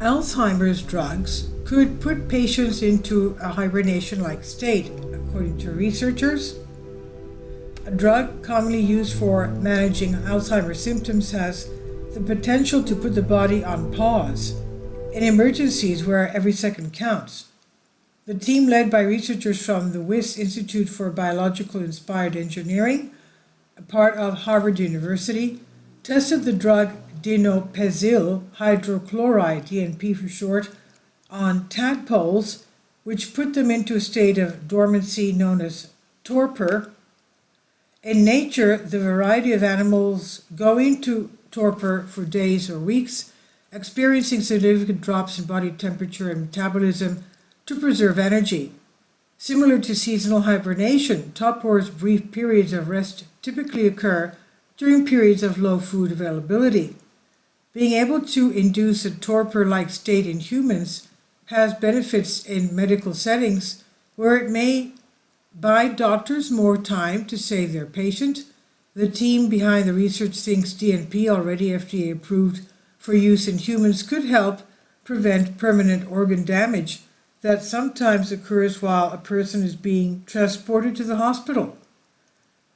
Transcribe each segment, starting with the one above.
Alzheimer's drugs could put patients into a hibernation-like state, according to researchers. A drug commonly used for managing Alzheimer's symptoms has the potential to put the body on pause in emergencies where every second counts. The team, led by researchers from the WIS Institute for Biological Inspired Engineering, a part of Harvard University, tested the drug dinopezil hydrochloride, DNP for short, on tadpoles, which put them into a state of dormancy known as torpor. In nature, the variety of animals go into torpor for days or weeks, experiencing significant drops in body temperature and metabolism to preserve energy. Similar to seasonal hibernation, torpor's brief periods of rest typically occur during periods of low food availability. Being able to induce a torpor-like state in humans has benefits in medical settings where it may buy doctors more time to save their patient. The team behind the research thinks DNP, already FDA approved for use in humans, could help prevent permanent organ damage that sometimes occurs while a person is being transported to the hospital.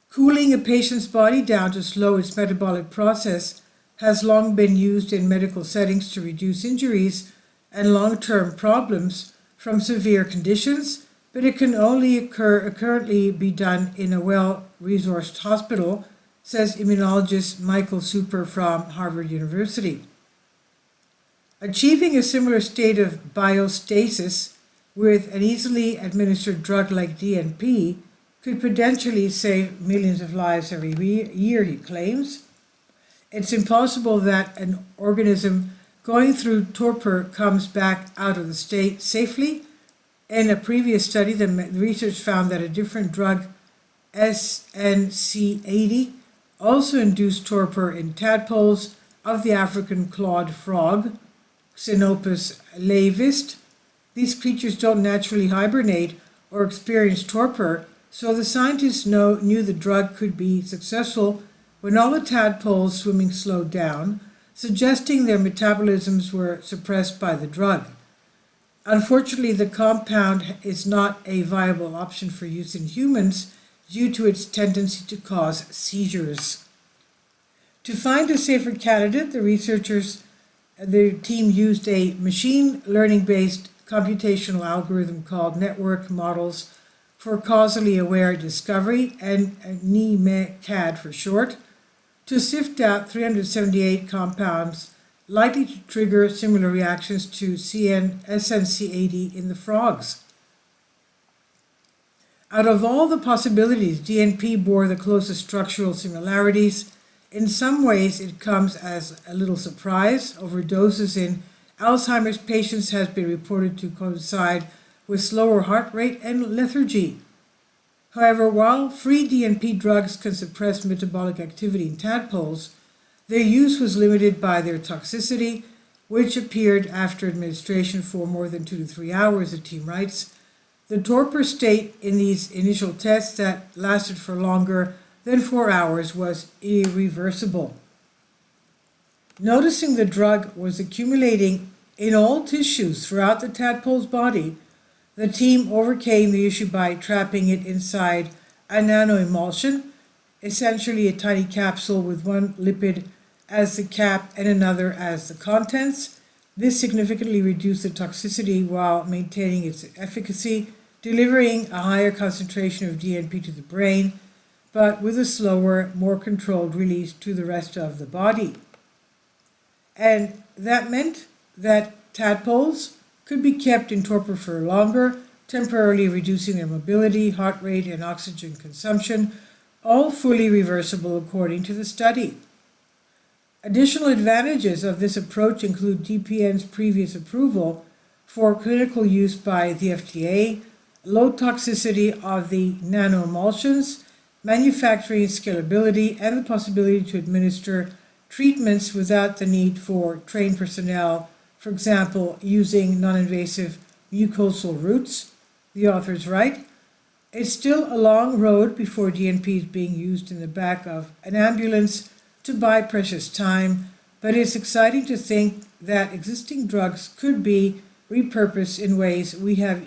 Cooling a patient's body down to slow its metabolic process has long been used in medical settings to reduce injuries and long-term problems from severe conditions, but it can only currently be done in a well-resourced hospital, says immunologist Michael Super from Harvard University. Achieving a similar state of biostasis with an easily administered drug like DNP could potentially save millions of lives every year, he claims. It's impossible that an organism going through torpor comes back out of the state safely. In a previous study, the research found that a different drug, SNC80, also induced torpor in tadpoles of the African clawed frog, Xenopus laevis. These creatures don't naturally hibernate or experience torpor, so the scientists knew the drug could be successful when all the tadpoles swimming slowed down, suggesting their metabolisms were suppressed by the drug. Unfortunately, the compound is not a viable option for use in humans due to its tendency to cause seizures. To find a safer candidate, the team used a machine learning-based computational algorithm called network models for causally aware discovery, and NEMCAD for short, to sift out 378 compounds likely to trigger similar reactions to SNC80 in the frogs. Out of all the possibilities, DNP bore the closest structural similarities. In some ways, it comes as a little surprise. Overdoses in Alzheimer's patients has been reported to coincide with slower heart rate and lethargy. However, while free DNP drugs can suppress metabolic activity in tadpoles, their use was limited by their toxicity, which appeared after administration for more than 2 to 3 hours, the team writes. The torpor state in these initial tests that lasted for longer than 4 hours was irreversible. Noticing the drug was accumulating in all tissues throughout the tadpole's body, the team overcame the issue by trapping it inside a nanoemulsion, essentially a tiny capsule with one lipid as the cap and another as the contents. This significantly reduced the toxicity while maintaining its efficacy, delivering a higher concentration of DNP to the brain, but with a slower, more controlled release to the rest of the body. And that meant that tadpoles could be kept in torpor for longer, temporarily reducing their mobility, heart rate, and oxygen consumption, all fully reversible according to the study. Additional advantages of this approach include DPN's previous approval for clinical use by the FDA, low toxicity of the nanoemulsions, manufacturing scalability, and the possibility to administer treatments without the need for trained personnel, for example, using non-invasive mucosal routes, the authors write. It's still a long road before DNP is being used in the back of an ambulance to buy precious time, but it's exciting to think that existing drugs could be repurposed in ways we have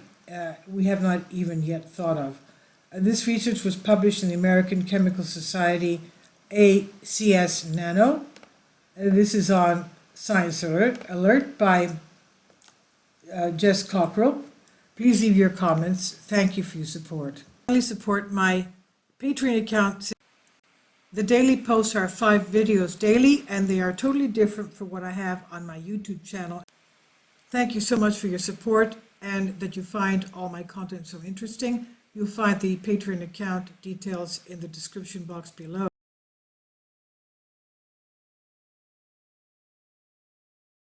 not even yet thought of. This research was published in the American Chemical Society ACS Nano. This is on Science Alert by Jess Cockrell. Please leave your comments. Thank you for your support. Finally, support my Patreon account. The daily posts are 5 videos daily, and they are totally different from what I have on my YouTube channel. Thank you so much for your support and that you find all my content so interesting. You'll find the Patreon account details in the description box below.